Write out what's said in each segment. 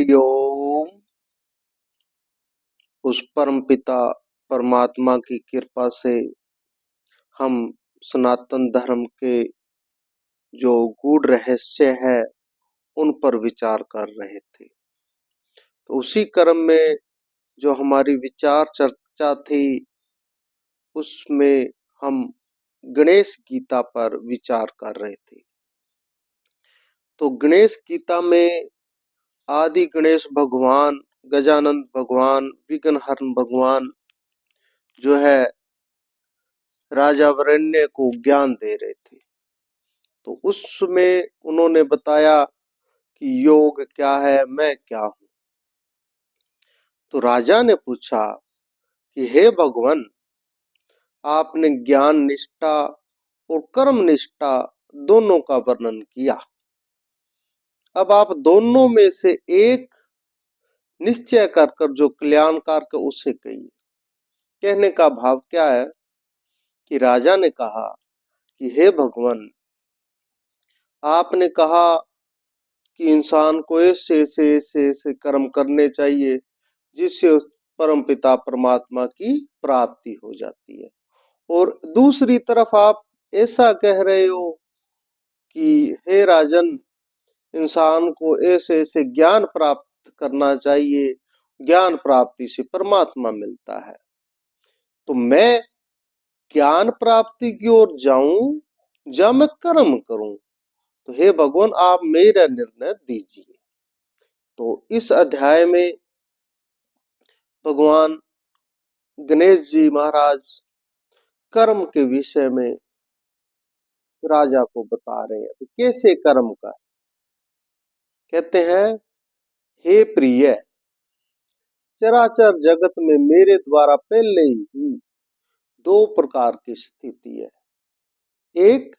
हरिओम। उस परम पिता परमात्मा की कृपा से हम सनातन धर्म के जो गूढ़ रहस्य है उन पर विचार कर रहे थे। तो उसी क्रम में जो हमारी विचार चर्चा थी उसमें हम गणेश गीता पर विचार कर रहे थे। तो गणेश गीता में आदि गणेश भगवान, गजानन भगवान, विघ्नहरण भगवान जो है राजा वरेण्य को ज्ञान दे रहे थे। तो उसमें उन्होंने बताया कि योग क्या है, मैं क्या हूं। तो राजा ने पूछा कि हे भगवान, आपने ज्ञान निष्ठा और कर्म निष्ठा दोनों का वर्णन किया। अब आप दोनों में से एक निश्चय कर जो कल्याणकारक उसे कहिए। कहने का भाव क्या है कि राजा ने कहा कि हे भगवान, आपने कहा कि इंसान को ऐसे कर्म करने चाहिए जिससे परम पिता परमात्मा की प्राप्ति हो जाती है। और दूसरी तरफ आप ऐसा कह रहे हो कि हे राजन, इंसान को ऐसे ऐसे ज्ञान प्राप्त करना चाहिए, ज्ञान प्राप्ति से परमात्मा मिलता है। तो मैं ज्ञान प्राप्ति की ओर जाऊं या मैं कर्म करूं? तो हे भगवान, आप मेरा निर्णय दीजिए। तो इस अध्याय में भगवान गणेश जी महाराज कर्म के विषय में राजा को बता रहे हैं कि कैसे कर्म कर। कहते हैं, हे प्रिय, चराचर जगत में मेरे द्वारा पहले ही दो प्रकार की स्थिति है। एक,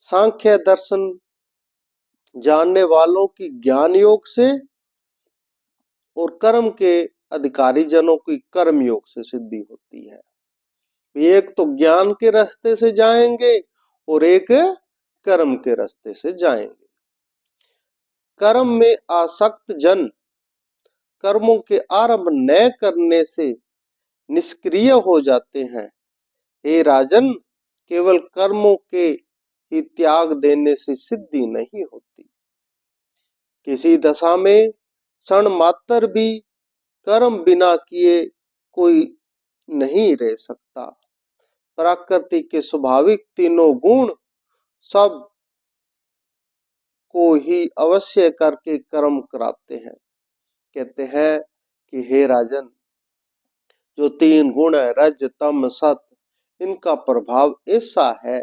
सांख्य दर्शन जानने वालों की ज्ञान योग से, और कर्म के अधिकारी जनों की कर्म योग से सिद्धि होती है। एक तो ज्ञान के रास्ते से जाएंगे और एक कर्म के रास्ते से जाएंगे। कर्म में आसक्त जन कर्मों के आरंभ न करने से निष्क्रिय हो जाते हैं। हे राजन, केवल कर्मों के ही त्याग देने से सिद्धि नहीं होती। किसी दशा में क्षण मात्र भी कर्म बिना किए कोई नहीं रह सकता। प्रकृति के स्वाभाविक तीनों गुण सब को ही अवश्य करके कर्म कराते हैं। कहते हैं कि हे राजन, जो तीन गुण है रज तम सत, इनका प्रभाव ऐसा है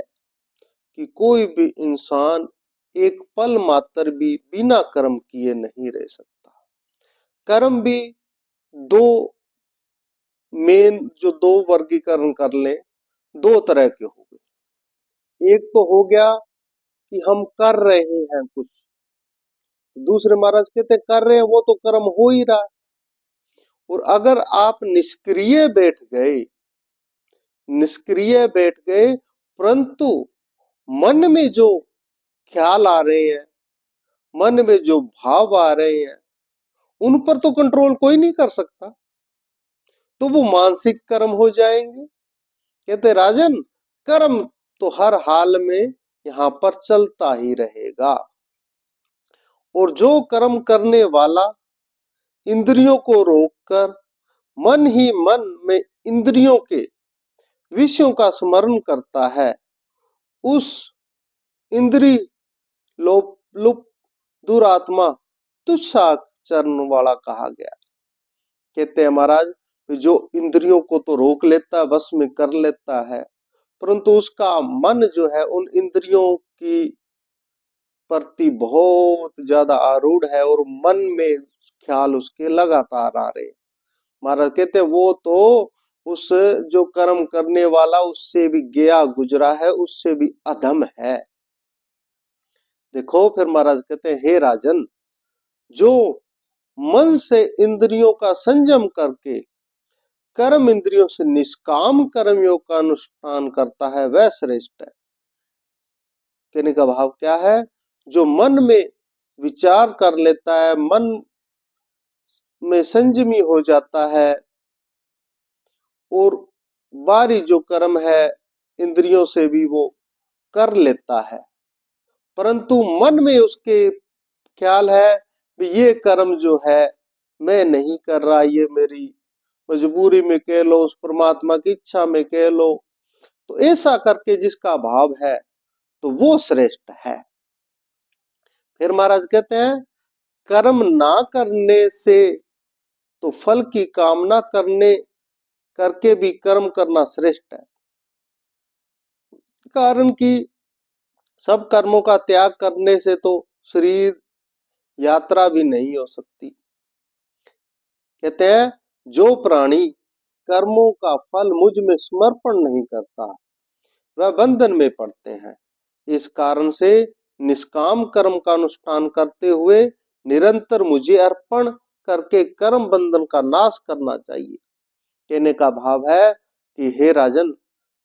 कि कोई भी इंसान एक पल मात्र भी बिना कर्म किए नहीं रह सकता। कर्म भी दो जो दो वर्गीकरण कर ले, दो तरह के हो गए। एक तो हो गया कि हम कर रहे हैं कुछ, दूसरे महाराज कहते कर रहे हैं वो तो कर्म हो ही रहा है। और अगर आप निष्क्रिय बैठ गए परंतु मन में जो ख्याल आ रहे हैं, मन में जो भाव आ रहे हैं, उन पर तो कंट्रोल कोई नहीं कर सकता, तो वो मानसिक कर्म हो जाएंगे। कहते राजन, कर्म तो हर हाल में यहां पर चलता ही रहेगा। और जो कर्म करने वाला इंद्रियों को रोककर मन ही मन में इंद्रियों के विषयों का स्मरण करता है, उस इंद्रिय लोप दुरात्मा तुच्छाचरण वाला कहा गया। कहते हैं महाराज, जो इंद्रियों को तो रोक लेता है, वश में कर लेता है, परंतु उसका मन जो है उन इंद्रियों की प्रति बहुत ज्यादा आरूढ़ है और मन में ख्याल उसके लगातार आ रहे। महाराज कहते हैं वो तो उस जो कर्म करने वाला उससे भी गया गुजरा है, उससे भी अधम है। देखो फिर महाराज कहते हैं, हे राजन, जो मन से इंद्रियों का संयम करके कर्म इंद्रियों से निष्काम कर्म योग का अनुष्ठान करता है वह श्रेष्ठ है। कहने का भाव क्या है? जो मन में विचार कर लेता है, मन में संयमी हो जाता है और बाहरी जो कर्म है इंद्रियों से भी वो कर लेता है, परंतु मन में उसके ख्याल है कि ये कर्म जो है मैं नहीं कर रहा, ये मेरी मजबूरी में कह लो, उस परमात्मा की इच्छा में कह लो, तो ऐसा करके जिसका भाव है तो वो श्रेष्ठ है। फिर महाराज कहते हैं कर्म ना करने से तो फल की कामना करने करके भी कर्म करना श्रेष्ठ है, कारण कि सब कर्मों का त्याग करने से तो शरीर यात्रा भी नहीं हो सकती। कहते हैं जो प्राणी कर्मों का फल मुझ में समर्पण नहीं करता वह बंधन में पड़ते हैं। इस कारण से निष्काम कर्म का अनुष्ठान करते हुए निरंतर मुझे अर्पण करके कर्म बंधन का नाश करना चाहिए। कहने का भाव है कि हे राजन,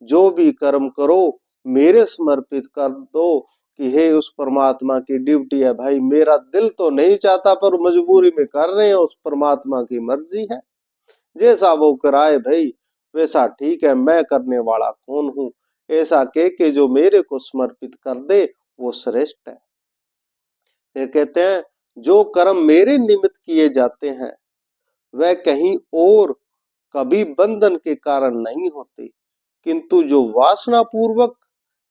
जो भी कर्म करो मेरे समर्पित कर दो कि हे उस परमात्मा की ड्यूटी है भाई, मेरा दिल तो नहीं चाहता पर मजबूरी में कर रहे हैं, उस परमात्मा की मर्जी है, जैसा वो कराए भाई वैसा ठीक है, मैं करने वाला कौन हूँ, ऐसा कह के जो मेरे को समर्पित कर दे वो श्रेष्ठ है। ये कहते हैं जो कर्म मेरे निमित्त किए जाते हैं वह कहीं और कभी बंधन के कारण नहीं होते, किंतु जो वासना पूर्वक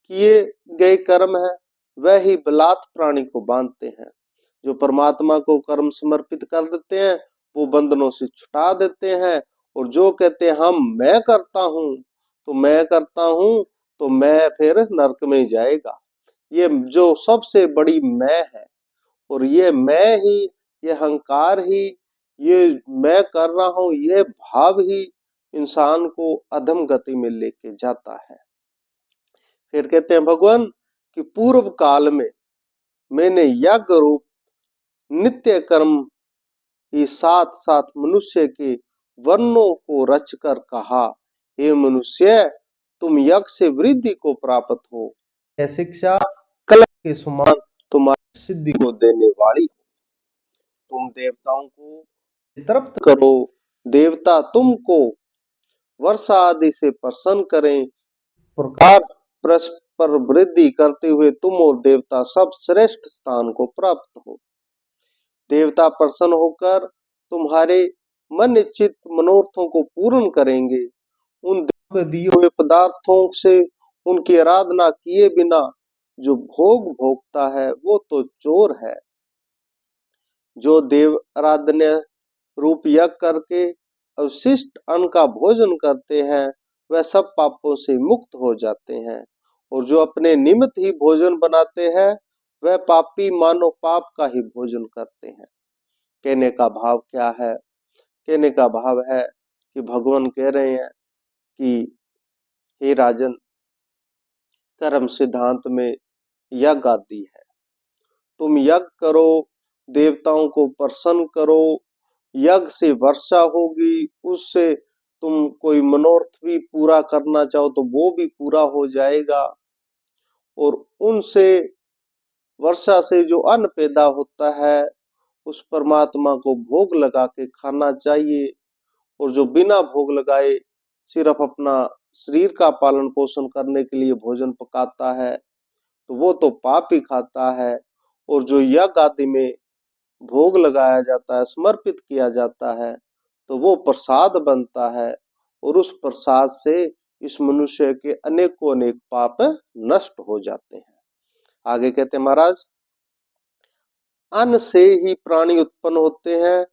किए गए कर्म है वह ही बलात् प्राणी को बांधते हैं। जो परमात्मा को कर्म समर्पित कर देते हैं वो बंधनों से छुटा देते हैं, और जो कहते हैं हम मैं करता हूं तो मैं करता हूं तो मैं फिर नरक में जाएगा। ये जो सबसे बड़ी मैं है और ये मैं ही, ये अहंकार ही, ये मैं कर रहा हूं, ये भाव ही इंसान को अधम गति में लेके जाता है। फिर कहते हैं भगवान कि पूर्व काल में मैंने यज्ञ रूप नित्य कर्म ही साथ साथ मनुष्य के वर्णों को रचकर कहा, हे मनुष्य तुम यज्ञ से वृद्धि को प्राप्त हो, यह शिक्षा कलश के समान तुम्हारी सिद्धि को देने वाली, तुम देवताओं को तृप्त करो, देवता तुमको वर्षा आदि से प्रसन्न करें, प्रकार परस्पर वृद्धि करते हुए तुम और देवता सब श्रेष्ठ स्थान को प्राप्त हो। देवता प्रसन्न होकर तुम्हारे मन इच्छित मनोरथों को पूर्ण करेंगे। उन देव के दिए हुए पदार्थों से उनकी आराधना किए बिना जो भोग भोगता है वो तो चोर है। जो देव आराधन्य रूप यज्ञ करके अवशिष्ट अन्न का भोजन करते हैं वह सब पापों से मुक्त हो जाते हैं, और जो अपने निमित्त ही भोजन बनाते हैं वह पापी मानो पाप का ही भोजन करते हैं। कहने का भाव क्या है? कहने का भाव है कि भगवान कह रहे हैं कि हे राजन, कर्म सिद्धांत में यज्ञ आदि है, तुम यज्ञ करो, देवताओं को प्रसन्न करो, यज्ञ से वर्षा होगी, उससे तुम कोई मनोरथ भी पूरा करना चाहो तो वो भी पूरा हो जाएगा, और उनसे वर्षा से जो अन्न पैदा होता है उस परमात्मा को भोग लगा के खाना चाहिए, और जो बिना भोग लगाए सिर्फ अपना शरीर का पालन पोषण करने के लिए भोजन पकाता है तो वो तो पाप ही खाता है। और जो यज्ञ आदि में भोग लगाया जाता है, समर्पित किया जाता है, तो वो प्रसाद बनता है, और उस प्रसाद से इस मनुष्य के अनेकों अनेक पाप नष्ट हो जाते हैं। आगे कहते हैं महाराज, अन्न से ही प्राणी उत्पन्न होते हैं,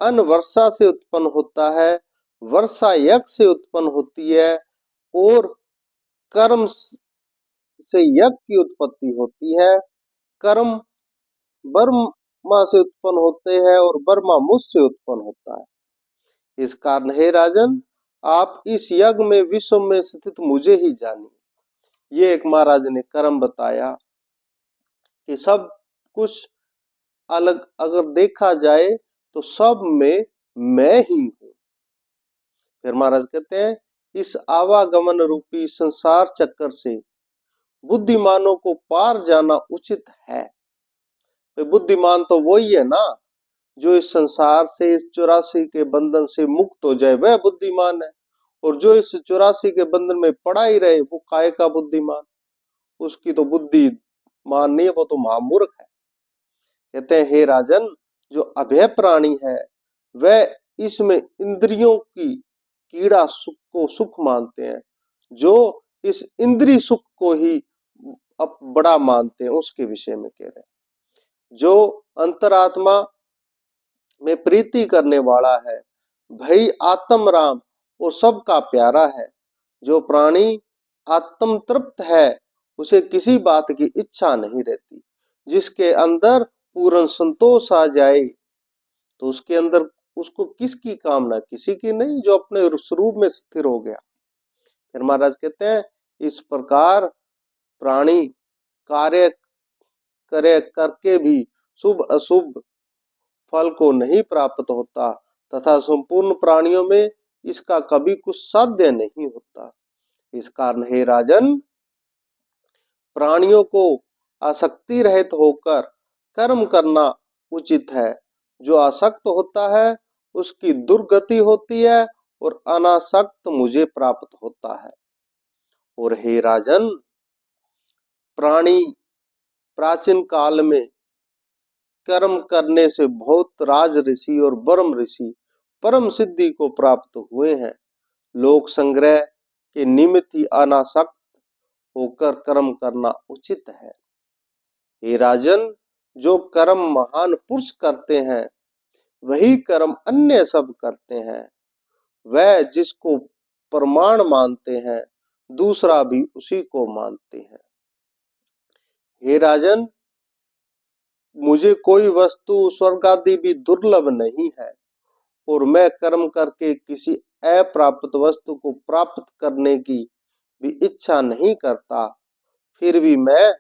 अन्न वर्षा से उत्पन्न होता है, वर्षा यज्ञ से उत्पन्न होती है, और कर्म से यज्ञ की उत्पत्ति होती है, कर्म ब्रह्मा से उत्पन्न होते हैं और ब्रह्मा मुझ से उत्पन्न होता है। इस कारण हे राजन, आप इस यज्ञ में विश्व में स्थित मुझे ही जानिए। ये एक महाराज ने कर्म बताया कि सब कुछ अलग अगर देखा जाए तो सब में मैं ही हूं। फिर महाराज कहते हैं इस आवागमन रूपी संसार चक्कर से बुद्धिमानों को पार जाना उचित है। बुद्धिमान तो वही है ना जो इस संसार से, इस 84 के बंधन से मुक्त हो जाए वह बुद्धिमान है, और जो इस 84 के बंधन में पड़ा ही रहे वो काय का बुद्धिमान। उसकी तो बुद्धि मान नहीं है, वो तो महामूर्ख है। कहते हैं हे राजन, जो अभय प्राणी है वह इसमें इंद्रियों की कीड़ा सुख को सुख मानते हैं, जो इस इंद्रिय सुख को ही अब बड़ा मानते हैं, उसके विषय में कह रहे हैं। जो अंतरात्मा में प्रीति करने वाला है, भाई आत्म राम और सबका प्यारा है। जो प्राणी आत्म तृप्त है उसे किसी बात की इच्छा नहीं रहती। जिसके अंदर पूर्ण संतोष आ जाए तो उसके अंदर उसको किसकी कामना, किसी की नहीं, जो अपने स्वरूप में स्थिर हो गया। फिर महाराज कहते हैं इस प्रकार प्राणी कार्य करे करके भी शुभ अशुभ फल को नहीं प्राप्त होता, तथा संपूर्ण प्राणियों में इसका कभी कुछ साध्य नहीं होता। इस कारण हे राजन, प्राणियों को आसक्ति रहित होकर कर्म करना उचित है। जो आसक्त होता है उसकी दुर्गति होती है, और अनासक्त मुझे प्राप्त होता है। और हे राजन, प्राणी प्राचीन काल में कर्म करने से बहुत राज ऋषि और ब्रह्म ऋषि परम सिद्धि को प्राप्त हुए हैं। लोक संग्रह के निमित्त ही अनासक्त होकर कर्म करना उचित है। हे राजन, जो कर्म महान पुरुष करते हैं वही कर्म अन्य सब करते हैं। वह जिसको प्रमाण मानते हैं दूसरा भी उसी को मानते हैं। हे राजन, मुझे कोई वस्तु स्वर्ग आदि भी दुर्लभ नहीं है, और मैं कर्म करके किसी अप्राप्त वस्तु को प्राप्त करने की भी इच्छा नहीं करता, फिर भी मैं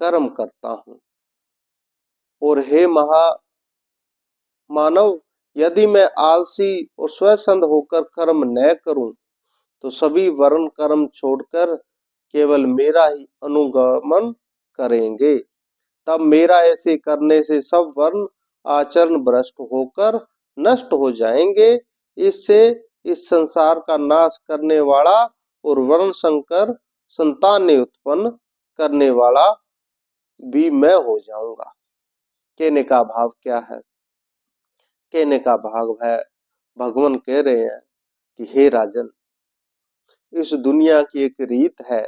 कर्म करता हूँ। और हे मानव, यदि मैं आलसी और स्वसंध होकर कर्म न करूं तो सभी वर्ण कर्म छोड़कर केवल मेरा ही अनुगमन करेंगे। तब मेरा ऐसे करने से सब वर्ण आचरण भ्रष्ट होकर नष्ट हो जाएंगे। इससे इस संसार का नाश करने वाला और वर्ण संकर संतान उत्पन्न करने वाला भी मैं हो जाऊंगा। कहने का भाव क्या है? कहने का भाव है, भगवान कह रहे हैं कि हे राजन, इस दुनिया की एक रीत है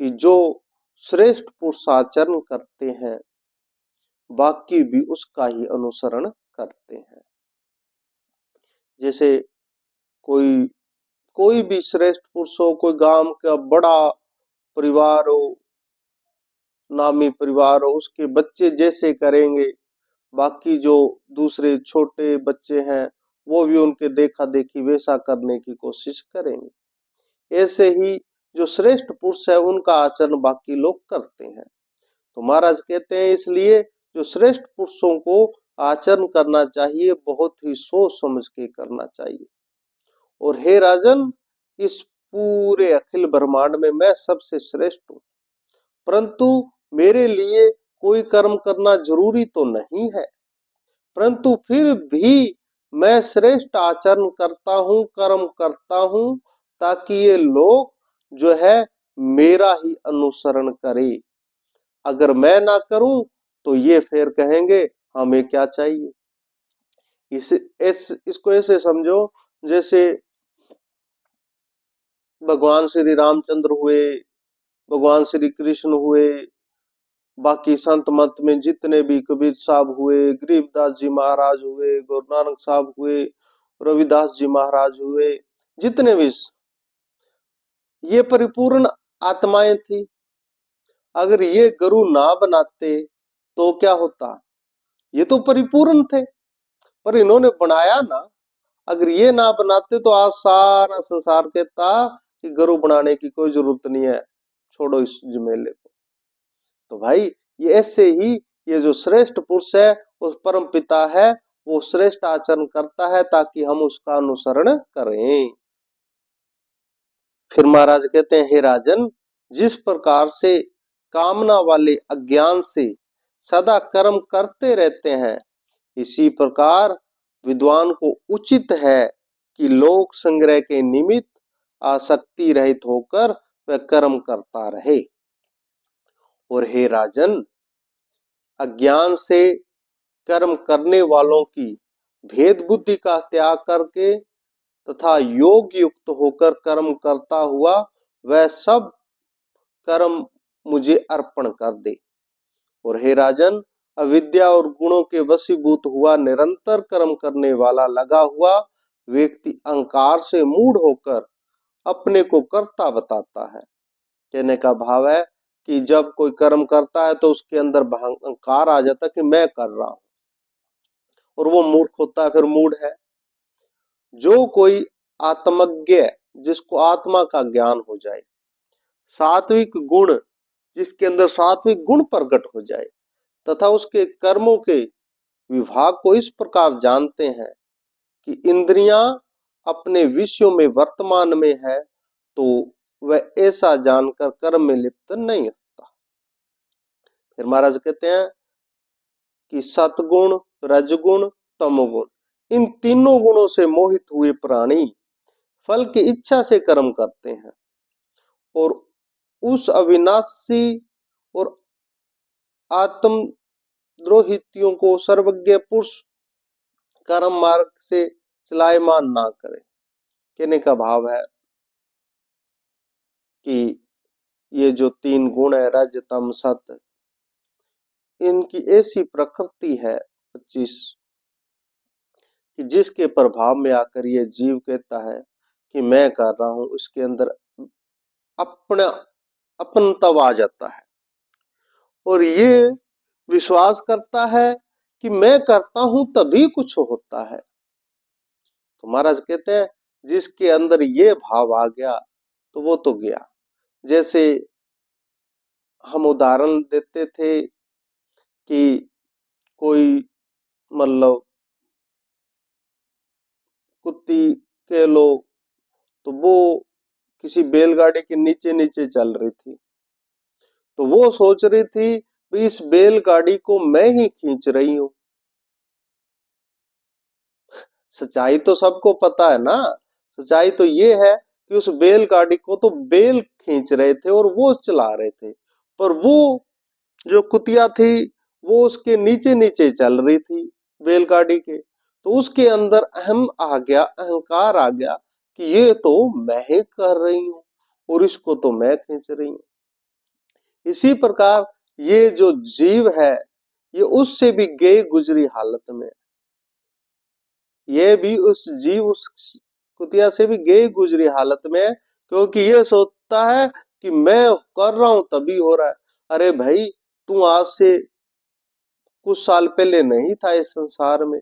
कि जो श्रेष्ठ पुरुषाचरण करते हैं बाकी भी उसका ही अनुसरण करते हैं। जैसे कोई कोई भी श्रेष्ठ पुरुष हो, कोई गांव का बड़ा परिवार हो, नामी परिवार हो, उसके बच्चे जैसे करेंगे बाकी जो दूसरे छोटे बच्चे हैं वो भी उनके देखा देखी वैसा करने की कोशिश करेंगे। ऐसे ही जो श्रेष्ठ पुरुष है उनका आचरण बाकी लोग करते हैं। तो महाराज कहते हैं इसलिए जो श्रेष्ठ पुरुषों को आचरण करना चाहिए बहुत ही सोच समझ के करना चाहिए। और हे राजन, इस पूरे अखिल ब्रह्मांड में मैं सबसे श्रेष्ठ हूँ, परंतु मेरे लिए कोई कर्म करना जरूरी तो नहीं है, परंतु फिर भी मैं श्रेष्ठ आचरण करता हूँ, कर्म करता हूँ, ताकि ये लोग जो है मेरा ही अनुसरण करे। अगर मैं ना करूं तो ये फिर कहेंगे हमें क्या चाहिए। इसको ऐसे समझो जैसे भगवान श्री रामचंद्र हुए, भगवान श्री कृष्ण हुए, बाकी संत मत में जितने भी कबीर साहब हुए, गरीबदास जी महाराज हुए, गुरु नानक साहब हुए, रविदास जी महाराज हुए, जितने भी ये परिपूर्ण आत्माएं थी। अगर ये गुरु ना बनाते तो क्या होता? ये तो परिपूर्ण थे, पर इन्होंने बनाया ना। अगर ये ना बनाते तो आज सारा संसार कहता कि गुरु बनाने की कोई जरूरत नहीं है, छोड़ो इस झमेले को। तो भाई ये ऐसे ही ये जो श्रेष्ठ पुरुष है, उस परम पिता है, वो श्रेष्ठ आचरण करता है ताकि हम उसका अनुसरण करें। फिर महाराज कहते हैं हे राजन, जिस प्रकार से कामना वाले अज्ञान से सदा कर्म करते रहते हैं, इसी प्रकार विद्वान को उचित है कि लोक संग्रह के निमित्त आसक्ति रहित होकर वह कर्म करता रहे। और हे राजन, अज्ञान से कर्म करने वालों की भेद बुद्धि का त्याग करके तथा योग युक्त होकर कर्म करता हुआ वह सब कर्म मुझे अर्पण कर दे। और हे राजन, अविद्या और गुणों के वशीभूत हुआ निरंतर कर्म करने वाला लगा हुआ व्यक्ति अहंकार से मूढ़ होकर अपने को कर्ता बताता है। कहने का भाव है कि जब कोई कर्म करता है तो उसके अंदर अहंकार आ जाता है कि मैं कर रहा हूं, और वो मूर्ख होता है, फिर मूढ़ है। जो कोई आत्मज्ञ, जिसको आत्मा का ज्ञान हो जाए, सात्विक गुण, जिसके अंदर सात्विक गुण प्रकट हो जाए तथा उसके कर्मों के विभाग को इस प्रकार जानते हैं कि इंद्रियां अपने विषयों में वर्तमान में है, तो वह ऐसा जानकर कर्म में लिप्त नहीं होता। फिर महाराज कहते हैं कि सतगुण, रजगुण, तमोगुण, इन तीनों गुणों से मोहित हुए प्राणी फल की इच्छा से कर्म करते हैं और उस अविनाशी और आत्मद्रोहियों को सर्वज्ञ पुरुष कर्म मार्ग से चलायमान ना करे। कहने का भाव है कि ये जो तीन गुण है, रज तम सत, इनकी ऐसी प्रकृति है 25 कि जिसके प्रभाव में आकर ये जीव कहता है कि मैं कर रहा हूं, इसके अंदर अपना अपनत्व आ जाता है और ये विश्वास करता है कि मैं करता हूं तभी कुछ होता है। तो महाराज कहते हैं जिसके अंदर ये भाव आ गया तो वो तो गया। जैसे हम उदाहरण देते थे कि कोई मतलब कुत्ती के लो, तो वो किसी बैलगाड़ी के नीचे नीचे चल रही थी, तो वो सोच रही थी भी इस बैलगाड़ी को मैं ही खींच रही हूं। सच्चाई तो सबको पता है ना, सच्चाई तो ये है कि उस बैलगाड़ी को तो बैल खींच रहे थे और वो चला रहे थे, पर वो जो कुतिया थी वो उसके नीचे नीचे चल रही थी बैलगाड़ी के, तो उसके अंदर अहम आ गया, अहंकार आ गया कि ये तो मैं ही कर रही हूं और इसको तो मैं खींच रही हूं। इसी प्रकार ये जो जीव है ये उससे भी गए गुजरी हालत में, ये भी उस जीव उस कुतिया से भी गए गुजरी हालत में है, क्योंकि ये सोचता है कि मैं कर रहा हूं तभी हो रहा है। अरे भाई, तू आज से कुछ साल पहले नहीं था इस संसार में,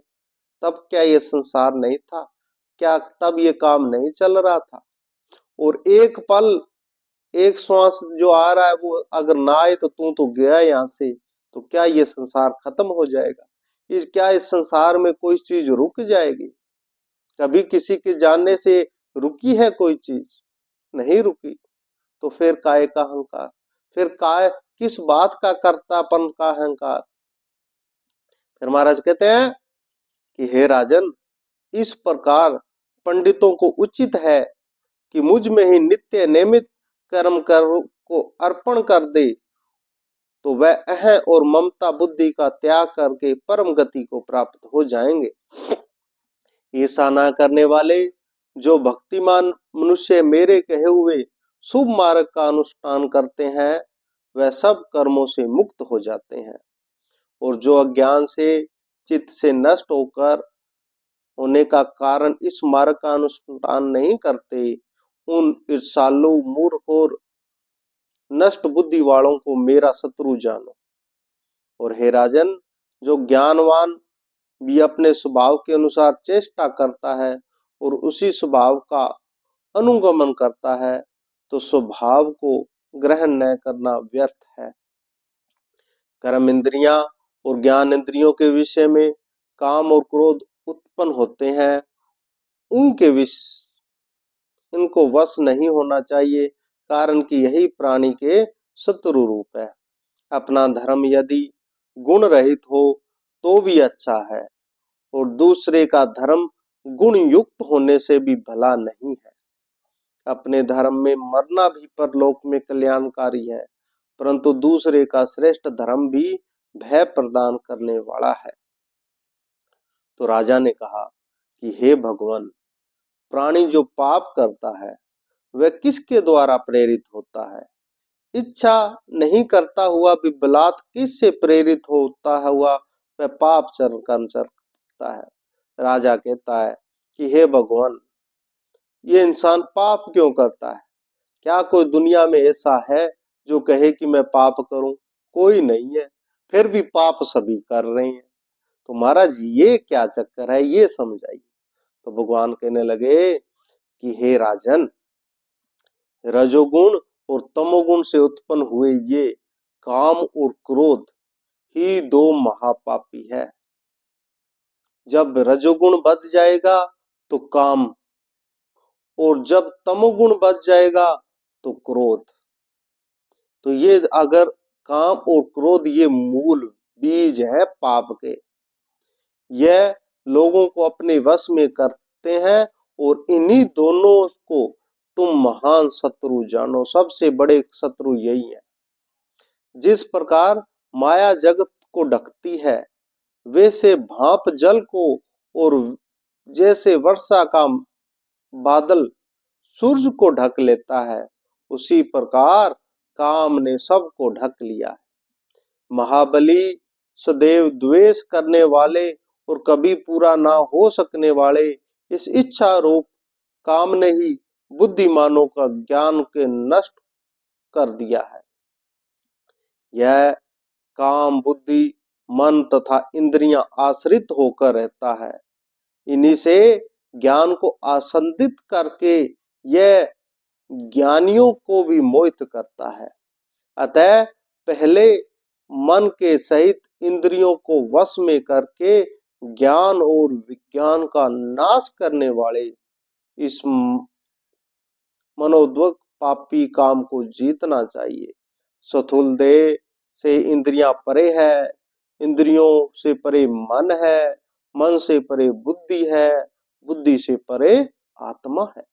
तब क्या ये संसार नहीं था? क्या तब ये काम नहीं चल रहा था? और एक पल, एक श्वास जो आ रहा है वो अगर ना आए तो तू तो गया यहाँ से, तो क्या ये संसार खत्म हो जाएगा? क्या इस संसार में कोई चीज रुक जाएगी? कभी किसी के जानने से रुकी है कोई चीज? नहीं रुकी। तो फिर काय का अहंकार, फिर काय किस बात का कर्तापन का अहंकार? फिर महाराज कहते हैं कि हे राजन, इस प्रकार पंडितों को उचित है कि मुझ में ही नित्य नियमित कर्म कर को अर्पण कर दे, तो वह अह और ममता बुद्धि का त्याग करके परम गति को प्राप्त हो जाएंगे। ऐसा ना करने वाले जो भक्तिमान मनुष्य मेरे कहे हुए शुभ मार्ग का अनुष्ठान करते हैं वह सब कर्मों से मुक्त हो जाते हैं, और जो अज्ञान से चित्त से नष्ट होकर होने का कारण इस मार्ग का अनुष्ठान नहीं करते, उन ईर्षालु मूर्ख और नष्ट बुद्धि वालों को मेरा शत्रु जानो। और हे राजन, जो ज्ञानवान भी अपने स्वभाव के अनुसार चेष्टा करता है और उसी स्वभाव का अनुगमन करता है, तो स्वभाव को ग्रहण न करना व्यर्थ है। कर्म इंद्रियां और ज्ञान इंद्रियों के विषय में काम और क्रोध उत्पन्न होते हैं, उनके इनको वश नहीं होना चाहिए, कारण कि यही प्राणी के शत्रु रूप है। अपना धर्म यदि गुण रहित हो तो भी अच्छा है, और दूसरे का धर्म गुण युक्त होने से भी भला नहीं है। अपने धर्म में मरना भी परलोक में कल्याणकारी है, परंतु दूसरे का श्रेष्ठ धर्म भी भय प्रदान करने वाला है। तो राजा ने कहा कि हे भगवान, प्राणी जो पाप करता है वह किसके द्वारा प्रेरित होता है? इच्छा नहीं करता हुआ भी बलात् किससे प्रेरित होता हुआ वह पाप कर सकता है? राजा कहता है कि हे भगवान, ये इंसान पाप क्यों करता है? क्या कोई दुनिया में ऐसा है जो कहे कि मैं पाप करूं? कोई नहीं है, फिर भी पाप सभी कर रहे हैं। तो महाराज ये क्या चक्कर है, ये समझाइए। तो भगवान कहने लगे कि हे राजन, रजोगुण और तमोगुण से उत्पन्न हुए ये काम और क्रोध ही दो महापापी है। जब रजोगुण बढ़ जाएगा तो काम, और जब तमोगुण बढ़ जाएगा तो क्रोध। तो ये अगर काम और क्रोध ये मूल बीज है पाप के, यह लोगों को अपने वश में करते हैं, और इन्हीं दोनों को तुम महान शत्रु जानो। सबसे बड़े शत्रु यही है। जिस प्रकार माया जगत को ढकती है, वैसे भाप जल को, और जैसे वर्षा का बादल सूरज को ढक लेता है, उसी प्रकार काम ने सबको ढक लिया है। महाबली, सदैव द्वेष करने वाले और कभी पूरा ना हो सकने वाले इस इच्छा रूप काम ने ही बुद्धिमानों का ज्ञान के नष्ट कर दिया है। यह काम बुद्धि मन तथा इंद्रियां आश्रित होकर रहता है। इन्हीं से ज्ञान को आसंदित करके यह ज्ञानियों को भी मोहित करता है। अतः पहले मन के सहित इंद्रियों को वश में करके ज्ञान और विज्ञान का नाश करने वाले इस मनोद्वक पापी काम को जीतना चाहिए। स्थूल देह से इंद्रियां परे है, इंद्रियों से परे मन है, मन से परे बुद्धि है, बुद्धि से परे आत्मा है।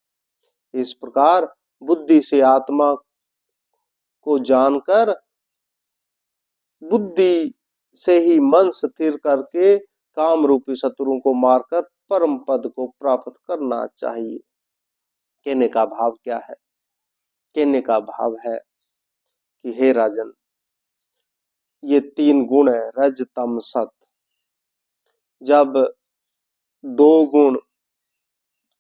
इस प्रकार बुद्धि से आत्मा को जानकर, बुद्धि से ही मन स्थिर करके काम रूपी शत्रुओं को मारकर परम पद को प्राप्त करना चाहिए। कहने का भाव क्या है? कहने का भाव है कि हे राजन, ये तीन गुण है, रज तम सत। जब दो गुण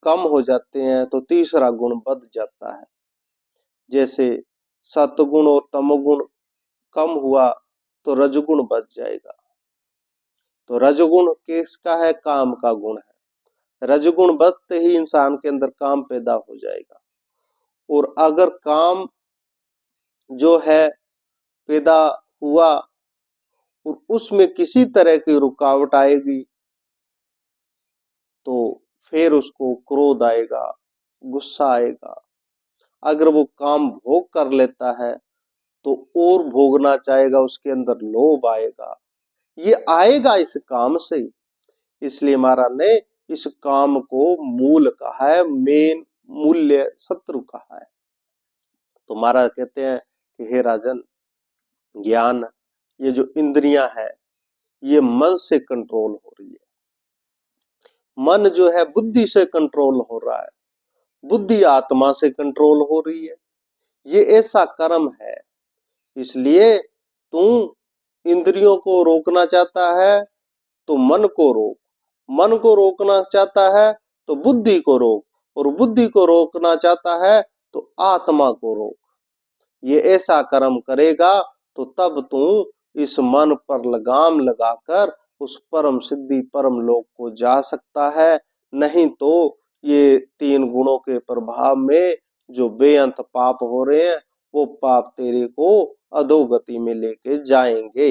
कम हो जाते हैं तो तीसरा गुण बढ़ जाता है। जैसे सतगुण और तमोगुण कम हुआ तो रजगुण बढ़ जाएगा। तो रजगुण किसका है? काम का गुण है। रजगुण बढ़ते ही इंसान के अंदर काम पैदा हो जाएगा, और अगर काम जो है पैदा हुआ और उसमें किसी तरह की रुकावट आएगी तो फिर उसको क्रोध आएगा, गुस्सा आएगा। अगर वो काम भोग कर लेता है तो और भोगना चाहेगा, उसके अंदर लोभ आएगा। ये आएगा इस काम से। इसलिए महाराज ने इस काम को मूल कहा है, मेन मूल्य शत्रु कहा है। तो महाराज कहते हैं कि हे राजन, ज्ञान, ये जो इंद्रियां है ये मन से कंट्रोल हो रही है। मन जो है बुद्धि से कंट्रोल हो रहा है, बुद्धि आत्मा से कंट्रोल हो रही है। ये ऐसा कर्म है। इसलिए तू इंद्रियों को रोकना चाहता है तो मन को रोक, मन को रोकना चाहता है तो बुद्धि को रोक, और बुद्धि को रोकना चाहता है तो आत्मा को रोक। ये ऐसा कर्म करेगा तो तब तू इस मन पर लगाम लगाकर उस परम सिद्धि परम लोक को जा सकता है। नहीं तो ये तीन गुणों के प्रभाव में जो बेअंत पाप हो रहे हैं, वो पाप तेरे को अधोगति में लेके जाएंगे।